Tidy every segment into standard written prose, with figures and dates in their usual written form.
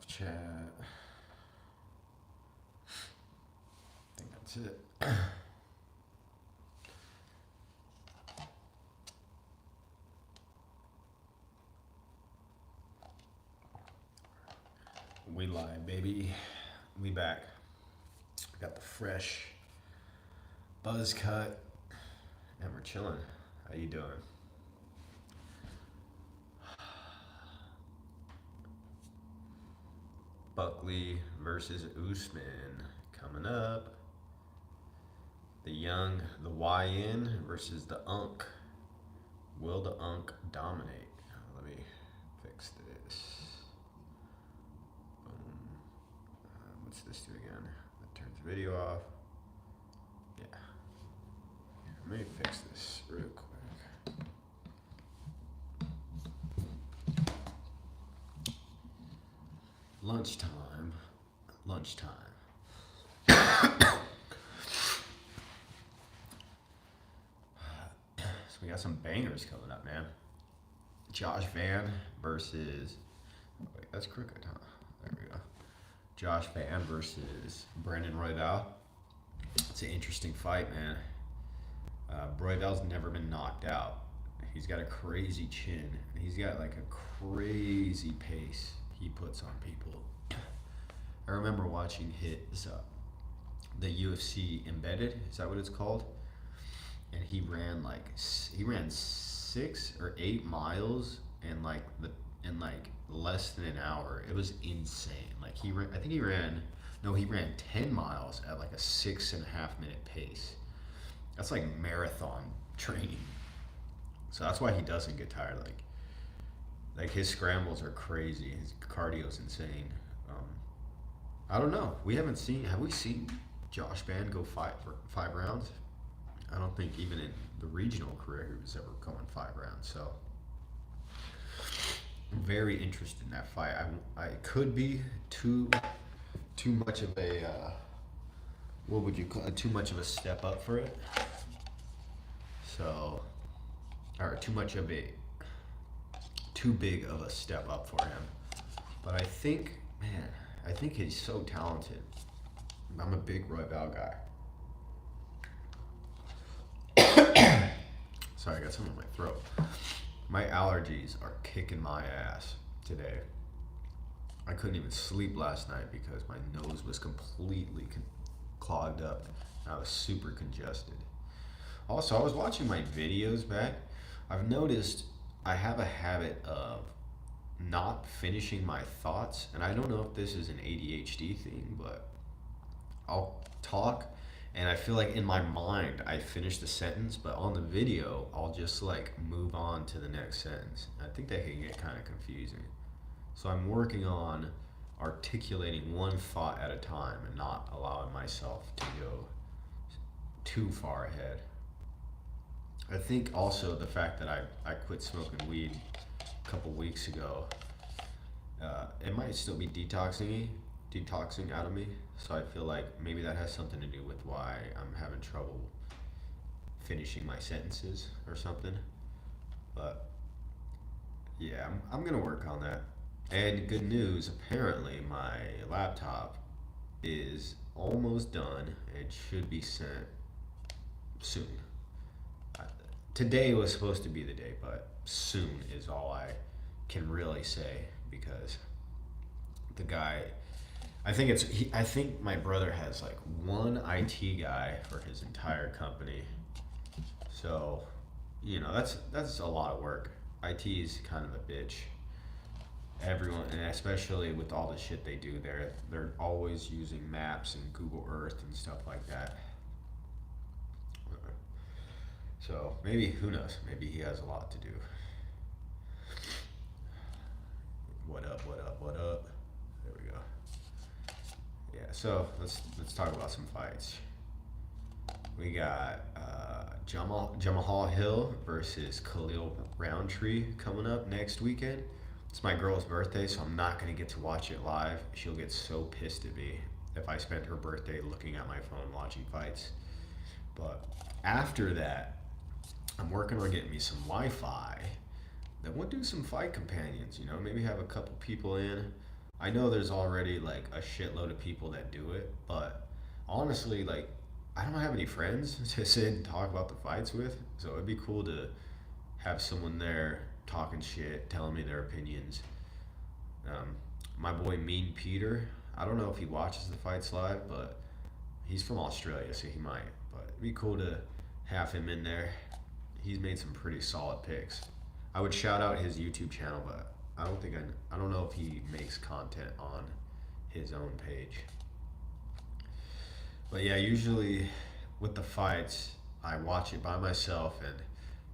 Chat. I think that's it. We live, baby. We back. Got the fresh buzz cut, and we're chilling. How you doing? Buckley versus Usman coming up. The young, the YN versus the Unk. Will the Unk dominate? Let me fix this. Boom. What's this do again? That turns the video off. Yeah. Let me fix this real quick. Lunchtime. So we got some bangers coming up, man. Josh Van versus. Wait, that's crooked, huh? There we go. Josh Van versus Brandon Royval. It's an interesting fight, man. Royval's never been knocked out. He's got a crazy chin. He's got like a crazy pace he puts on people. I remember watching his the UFC Embedded. Is that what it's called? And he ran 6 or 8 miles in like less than an hour. It was insane. Like he ran, I think he ran 10 miles at like a 6.5 minute pace. That's like marathon training. So that's why he doesn't get tired. Like his scrambles are crazy. His cardio's insane. I don't know. Have we seen Josh Van go five rounds? I don't think even in the regional career he was ever going 5 rounds. So I'm very interested in that fight. I could be too much of a what would you call it? Too much of a step up for it. So, or too big of a step up for him. But I think he's so talented. I'm a big Royval guy. Sorry, I got something in my throat. My allergies are kicking my ass today. I couldn't even sleep last night because my nose was completely clogged up. I was super congested. Also, I was watching my videos back. I've noticed I have a habit of not finishing my thoughts, and I don't know if this is an ADHD thing, but I'll talk and I feel like in my mind I finish the sentence, but on the video I'll just like move on to the next sentence. I think that can get kind of confusing. So I'm working on articulating one thought at a time and not allowing myself to go too far ahead. I think also the fact that I quit smoking weed a couple weeks ago, it might still be detoxing out of me. So I feel like maybe that has something to do with why I'm having trouble finishing my sentences or something. But yeah, I'm gonna work on that. And good news, apparently my laptop is almost done. It should be sent soon. Today was supposed to be the day, but soon is all I can really say because the guy, I think my brother has like one IT guy for his entire company. So, that's a lot of work. IT is kind of a bitch. Everyone, and especially with all the shit they do there, they're always using maps and Google Earth and stuff like that. So maybe, who knows? Maybe he has a lot to do. What up? There we go. Yeah, so let's talk about some fights. We got Jamahal Hill versus Khalil Roundtree coming up next weekend. It's my girl's birthday, so I'm not gonna get to watch it live. She'll get so pissed at me if I spent her birthday looking at my phone watching fights. But after that, I'm working on getting me some Wi-Fi. Then we'll do some fight companions, maybe have a couple people in. I know there's already like a shitload of people that do it, but honestly, like I don't have any friends to sit and talk about the fights with, so it'd be cool to have someone there talking shit, telling me their opinions. Um, my boy Mean Peter, I don't know if he watches the fights live, but he's from Australia, so he might. But it'd be cool to have him in there. He's made some pretty solid picks. I would shout out his YouTube channel, but I don't know if he makes content on his own page. But yeah, usually with the fights, I watch it by myself, and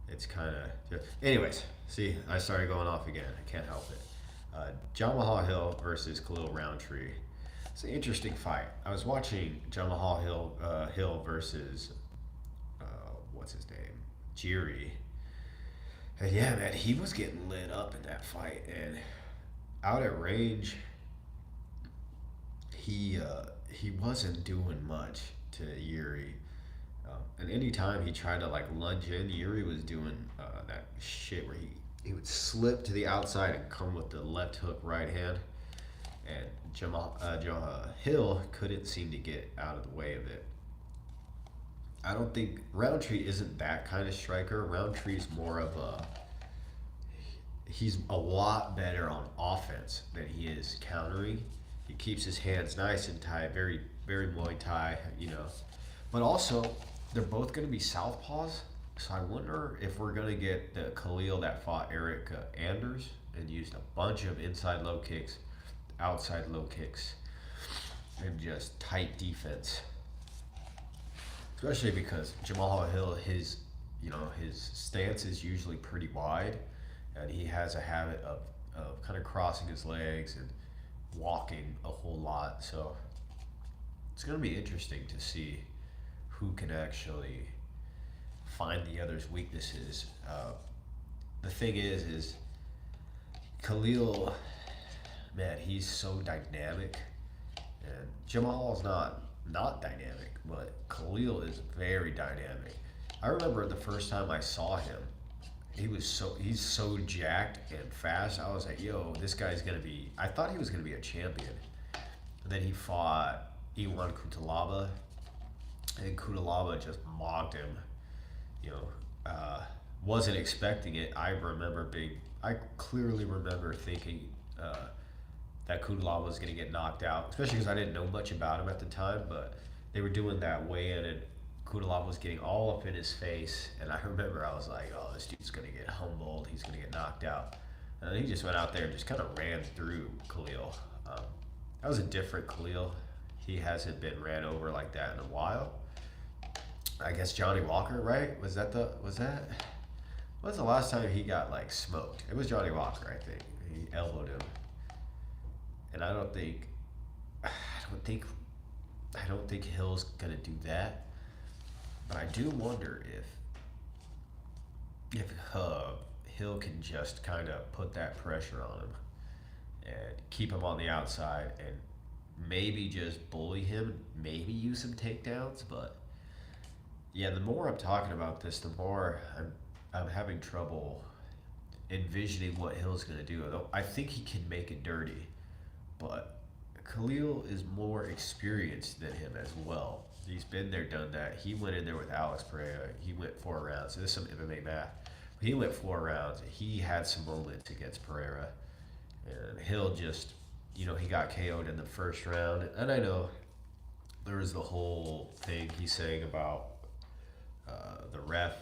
it's kind of. Anyways, see, I started going off again. I can't help it. Jamal Hill versus Khalil Roundtree. It's an interesting fight. I was watching Jamal Hill versus what's his name, Jiri, and yeah, man, he was getting lit up in that fight. And out at range, he wasn't doing much to Yuri. And anytime he tried to like lunge in, Yuri was doing that shit where he would slip to the outside and come with the left hook right hand. And Jamal Hill couldn't seem to get out of the way of it. I don't think Roundtree isn't that kind of striker. Roundtree's more of a he's a lot better on offense than he is countering. He keeps his hands nice and tight, very very Muay Thai, you know. But also, they're both going to be southpaws, so I wonder if we're going to get the Khalil that fought Eric Anders and used a bunch of inside low kicks, outside low kicks, and just tight defense. Especially because Jamal Hill, his stance is usually pretty wide, and he has a habit of kind of crossing his legs and walking a whole lot. So it's going to be interesting to see who can actually find the other's weaknesses. The thing is Khalil, man, he's so dynamic, and Jamal's not dynamic, but Khalil is very dynamic. I remember the first time I saw him, he's so jacked and fast. I was like, yo, this guy's gonna be. I thought he was gonna be a champion. And then he fought Iwan Kutalaba, and Kutalaba just mocked him. You know, wasn't expecting it. I clearly remember thinking that Kutalaba was going to get knocked out, especially because I didn't know much about him at the time. But they were doing that weigh-in, and Kutalaba was getting all up in his face. And I remember I was like, "Oh, this dude's going to get humbled. He's going to get knocked out." And then he just went out there and just kind of ran through Khalil. That was a different Khalil. He hasn't been ran over like that in a while. I guess Johnny Walker, right? Was that? When's the last time he got like smoked? It was Johnny Walker, I think. He elbowed him, and I don't think Hill's gonna do that. But I do wonder if Hill can just kind of put that pressure on him and keep him on the outside and maybe just bully him, maybe use some takedowns, but. Yeah, the more I'm talking about this, the more I'm having trouble envisioning what Hill's gonna do. Although I think he can make it dirty, but Khalil is more experienced than him as well. He's been there, done that. He went in there with Alex Pereira. He went 4 rounds. So this is some MMA math. He went 4 rounds. He had some moments against Pereira, and Hill just, he got KO'd in the first round. And I know there was the whole thing he's saying about. The ref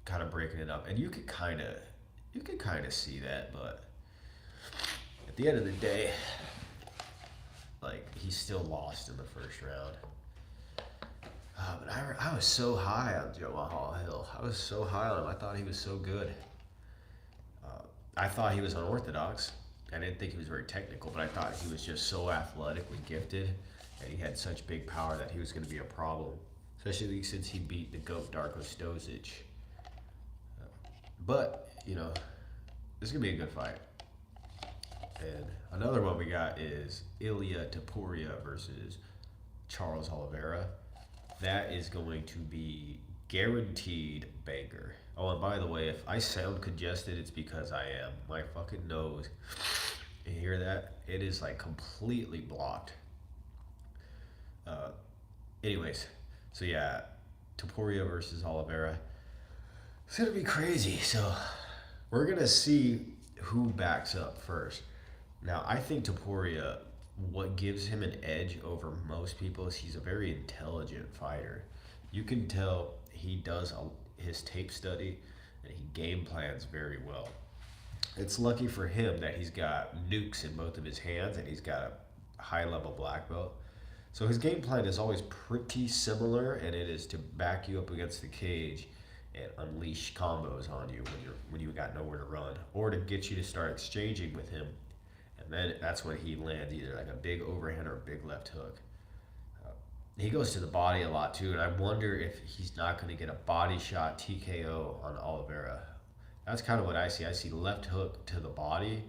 kind of breaking it up, and you could kind of see that, but at the end of the day, like, he still lost in the first round. But I was so high on Jamal Hill. I was so high on him. I thought he was so good. I thought he was unorthodox. I didn't think he was very technical, but I thought he was just so athletically gifted, and he had such big power that he was going to be a problem. Especially since he beat the GOAT Darko Stosic. But, this is going to be a good fight. And another one we got is Ilia Topuria versus Charles Oliveira. That is going to be guaranteed banger. Oh, and by the way, if I sound congested, it's because I am. My fucking nose You hear that? It is like completely blocked. Uh, anyways, so yeah, Topuria versus Oliveira. It's gonna be crazy. So we're gonna see who backs up first. Now I think Topuria, what gives him an edge over most people is he's a very intelligent fighter. You can tell he does his tape study and he game plans very well. It's lucky for him that he's got nukes in both of his hands and he's got a high level black belt. So his game plan is always pretty similar, and it is to back you up against the cage and unleash combos on you when you got nowhere to run, or to get you to start exchanging with him, and then that's when he lands either like a big overhand or a big left hook. Uh, he goes to the body a lot too, and I wonder if he's not going to get a body shot TKO on Oliveira. That's kind of what I see. I see left hook to the body,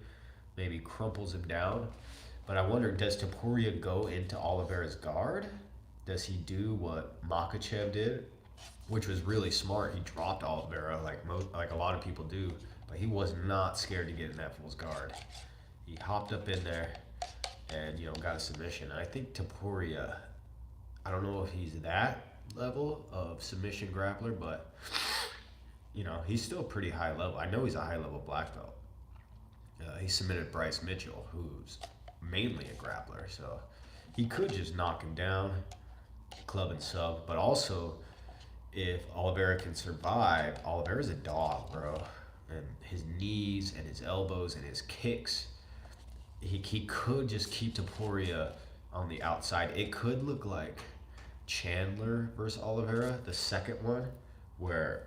maybe crumples him down. But I wonder, does Topuria go into Oliveira's guard? Does he do what Makhachev did, which was really smart? He dropped Oliveira like a lot of people do, but he was not scared to get in that fool's guard. He hopped up in there and got a submission. And I think Topuria, I don't know if he's that level of submission grappler, but he's still pretty high level. I know he's a high level black belt. He submitted Bryce Mitchell, who's mainly a grappler, so he could just knock him down, club and sub. But also, if Oliveira can survive, Oliveira's a dog, bro. And his knees and his elbows and his kicks, he could just keep Topuria on the outside. It could look like Chandler versus Oliveira, the second one, where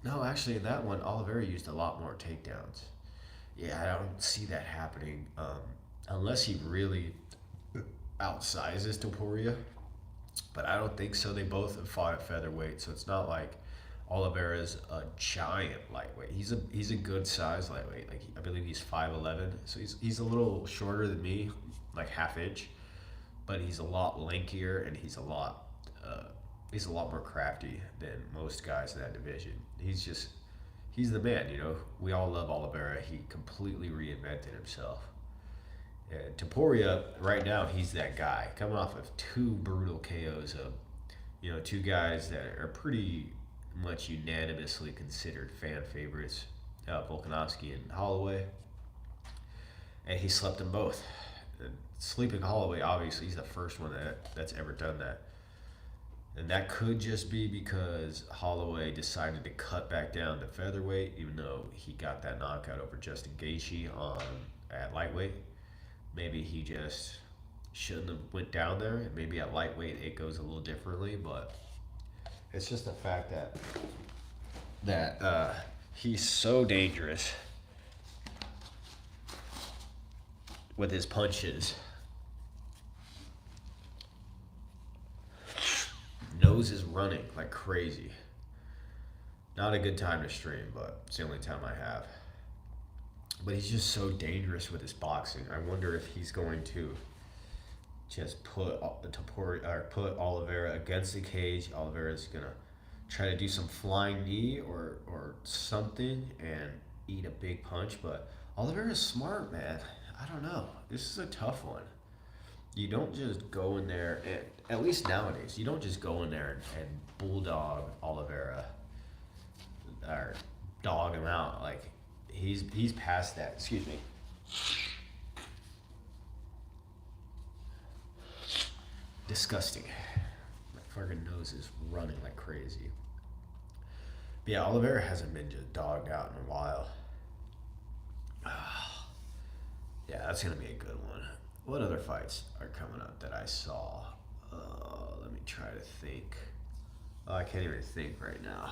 no, actually in that one Oliveira used a lot more takedowns. Yeah, I don't see that happening unless he really outsizes Topuria. But I don't think so. They both have fought at featherweight, so it's not like Oliveira's a giant lightweight. He's a good size lightweight. Like I believe he's 5'11", so he's a little shorter than me, like half inch, but he's a lot lankier and he's a lot more crafty than most guys in that division. He's the man. We all love Oliveira. He completely reinvented himself. And Topuria, right now, he's that guy coming off of two brutal KOs of, two guys that are pretty much unanimously considered fan favorites, Volkanovski and Holloway. And he slept them both. And sleeping Holloway, obviously, he's the first one that's ever done that. And that could just be because Holloway decided to cut back down to featherweight, even though he got that knockout over Justin Gaethje at lightweight. Maybe he just shouldn't have went down there, and maybe at lightweight it goes a little differently. But it's just the fact that he's so dangerous with his punches. Nose is running like crazy. Not a good time to stream, but it's the only time I have. But he's just so dangerous with his boxing. I wonder if he's going to just put Oliveira against the cage. Oliveira's gonna try to do some flying knee or something and eat a big punch. But Oliveira's smart, man. I don't know. This is a tough one. You don't just go in there, and at least nowadays, you don't just go in there and bulldog Oliveira or dog him out. Like, he's past that. Excuse me. Disgusting. My fucking nose is running like crazy. But yeah, Oliveira hasn't been just dogged out in a while. Yeah, that's gonna be a good one. What other fights are coming up that I saw? Let me try to think. Oh, I can't even think right now.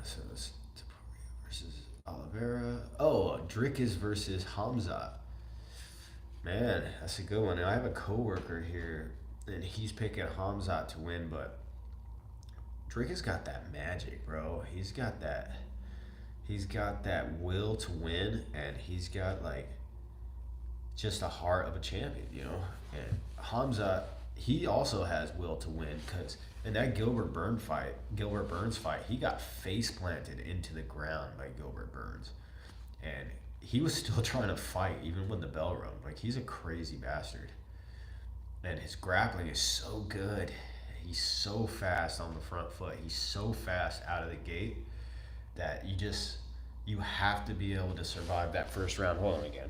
So it's Topuria versus Oliveira. Oh, Dricus versus Hamzat. Man, that's a good one. And I have a coworker here, and he's picking Hamzat to win, but Dricus got that magic, bro. He's got that will to win, and he's got just a heart of a champion, And Hamzat, he also has will to win, because in that Gilbert Burns fight, he got face planted into the ground by Gilbert Burns, and he was still trying to fight even when the bell rung. Like, he's a crazy bastard. And his grappling is so good. He's so fast on the front foot. He's so fast out of the gate that you have to be able to survive that first round. Hold on again.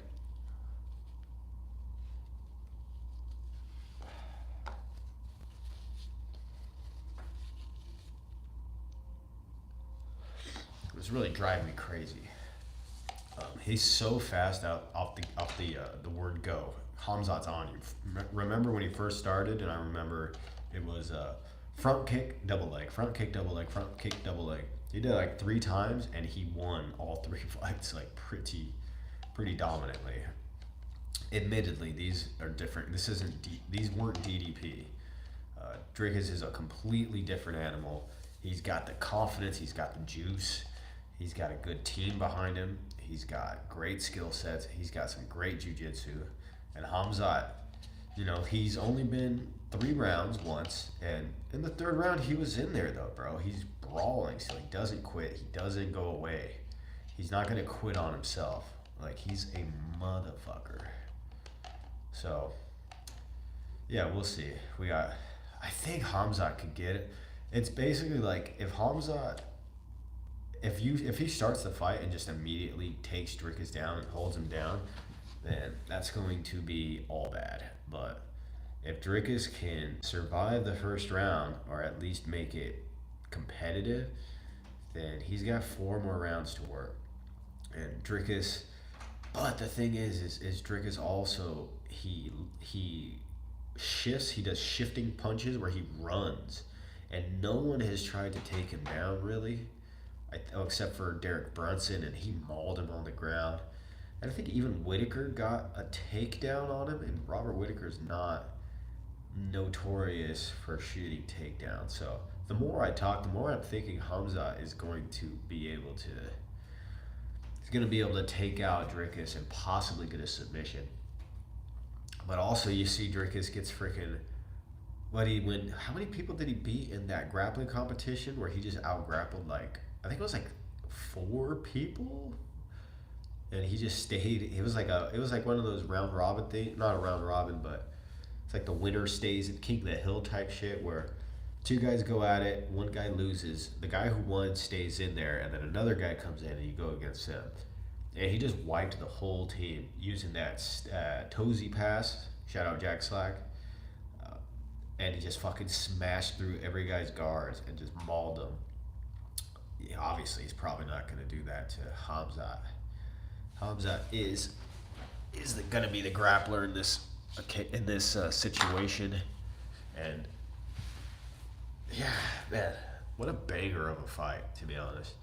It was really driving me crazy. He's so fast off the word go. Hamzat's on you. Remember when he first started, and I remember it was front kick, double leg, front kick, double leg, front kick, double leg. He did it like 3 times, and he won all 3 fights like pretty dominantly. Admittedly, these are different. These weren't DDP. Dricus is a completely different animal. He's got the confidence. He's got the juice. He's got a good team behind him. He's got great skill sets. He's got some great jiu-jitsu. And Hamzat, he's only been 3 rounds once. And in the 3rd round, he was in there, though, bro. He's brawling, so he doesn't quit. He doesn't go away. He's not going to quit on himself. Like, he's a motherfucker. So, yeah, we'll see. I think Hamzat could get it. It's basically like if he starts the fight and just immediately takes Dricus down and holds him down, then that's going to be all bad. But if Dricus can survive the first round or at least make it competitive, then he's got 4 more rounds to work. And Dricus, but the thing is Dricus also he shifts. He does shifting punches where he runs, and no one has tried to take him down really, except for Derek Brunson, and he mauled him on the ground. And I think even Whitaker got a takedown on him, and Robert Whitaker's not notorious for shooting takedowns. So the more I talk, the more I'm thinking Hamzat is going to be able to. He's going to be able to take out Dricus and possibly get a submission. But also, you see Dricus gets freaking. How many people did he beat in that grappling competition where he just out-grappled, like, I think it was like 4 people? And he just stayed. It was like one of those round robin things. Not a round robin, but it's like the winner stays at King of the Hill type shit where 2 guys go at it, 1 guy loses, the guy who won stays in there, and then another guy comes in and you go against him. And he just wiped the whole team using that Tozy pass. Shout out Jack Slack. And he just fucking smashed through every guy's guards and just mauled them. Yeah, obviously, he's probably not going to do that to Hamzat. Hamzat is going to be the grappler in this situation. And yeah, man, what a banger of a fight, to be honest.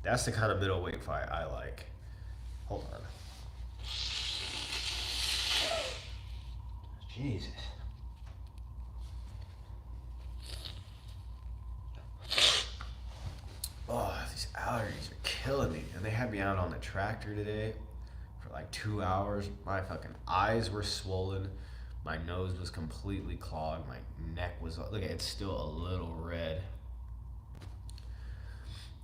That's the kind of middleweight fight I like. Hold on. Jesus. Oh, these allergies are killing me. And they had me out on the tractor today for like 2 hours. My fucking eyes were swollen. My nose was completely clogged. My neck was, look, it's still a little red.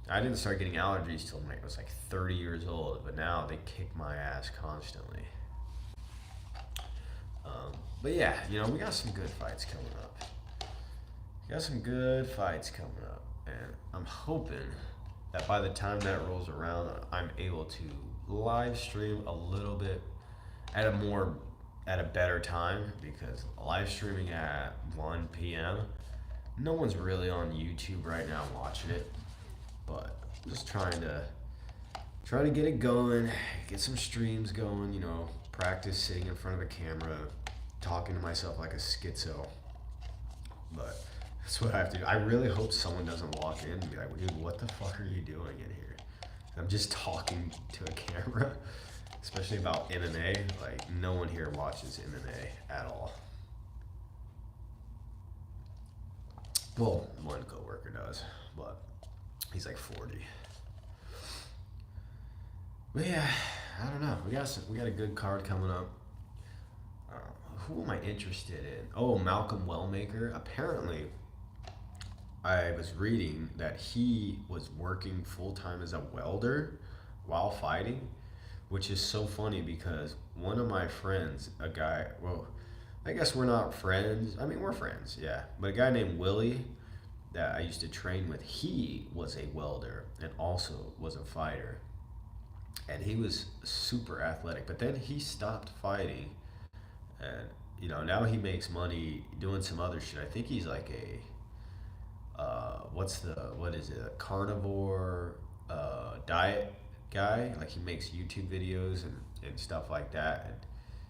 I didn't start getting allergies till I was like 30 years old, but now they kick my ass constantly. But yeah, we got some good fights coming up. And I'm hoping that by the time that rolls around, I'm able to live stream a little bit at a better time, because live streaming at 1 p.m. no one's really on YouTube right now watching it, but I'm just trying to get it going, get some streams going, practice sitting in front of a camera, talking to myself like a schizo. But that's what I have to do. I really hope someone doesn't walk in and be like, dude, what the fuck are you doing in here? I'm just talking to a camera, especially about MMA. Like, no one here watches MMA at all. Well, one coworker does, but he's like 40. But yeah, I don't know. We got a good card coming up. Who am I interested in? Oh, Malcolm Wellmaker. Apparently, I was reading that he was working full-time as a welder while fighting, which is so funny because one of my friends, a guy, well, I guess we're not friends. I mean, we're friends, yeah. But a guy named Willie that I used to train with, he was a welder and also was a fighter. And he was super athletic. But then he stopped fighting, and now he makes money doing some other shit. I think he's like what is it, a carnivore diet guy. Like he makes YouTube videos and stuff like that, and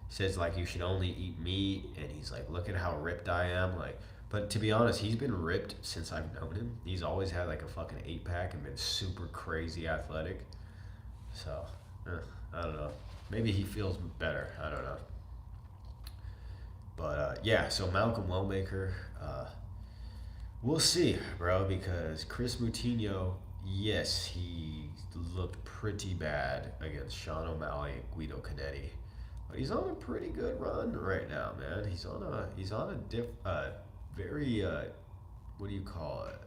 says like you should only eat meat. And he's like, look at how ripped I am. Like, but to be honest, he's been ripped since I've known him. He's always had like a fucking 8 pack and been super crazy athletic. So I don't know. Maybe he feels better. I don't know. But yeah, so Malcolm Wellmaker, we'll see, bro, because Chris Moutinho, yes, he looked pretty bad against Sean O'Malley and Guido Canetti. But he's on a pretty good run right now, man. He's on a very what do you call it?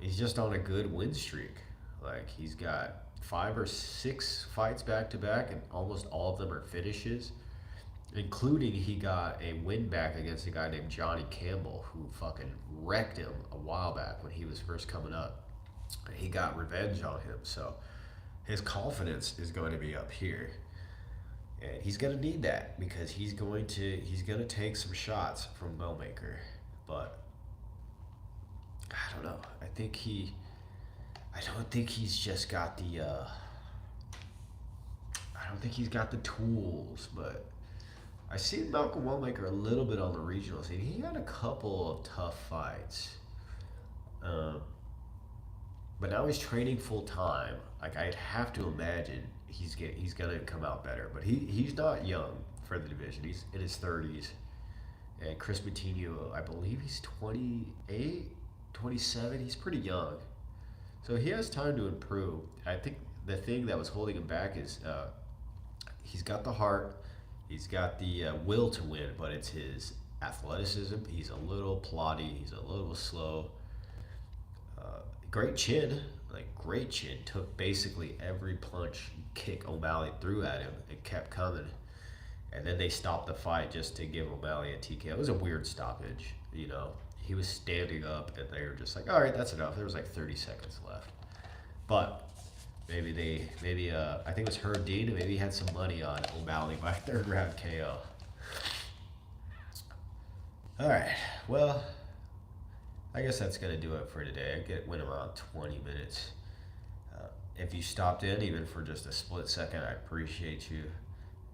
He's just on a good win streak. Like he's got 5 or 6 fights back to back, and almost all of them are finishes, including he got a win back against a guy named Johnny Campbell who fucking wrecked him a while back when he was first coming up. And he got revenge on him, so his confidence is going to be up here, and he's going to need that because he's going to take some shots from Bellmaker. But I don't know. I don't think he's just got the. I don't think he's got the tools, but I see Malcolm Wellmaker a little bit on the regional scene. He had a couple of tough fights, um, but now he's training full time. Like I'd have to imagine he's gonna come out better. But he's not young for the division. He's in his 30s, and Chris Moutinho, I believe he's 28, 27. He's pretty young, so he has time to improve. I think the thing that was holding him back is he's got the heart, he's got the will to win, but it's his athleticism. He's a little plotty, he's a little slow. Great chin, like great chin. Took basically every punch, kick O'Malley threw at him and kept coming. And then they stopped the fight just to give O'Malley a TKO. It was a weird stoppage, you know. He was standing up and they were just like, all right, that's enough. There was like 30 seconds left. But maybe I think it was Herb Dean, and maybe he had some money on O'Malley by third round KO. All right, well, I guess that's gonna do it for today. Went around 20 minutes. If you stopped in, even for just a split second, I appreciate you.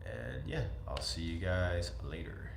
And yeah, I'll see you guys later.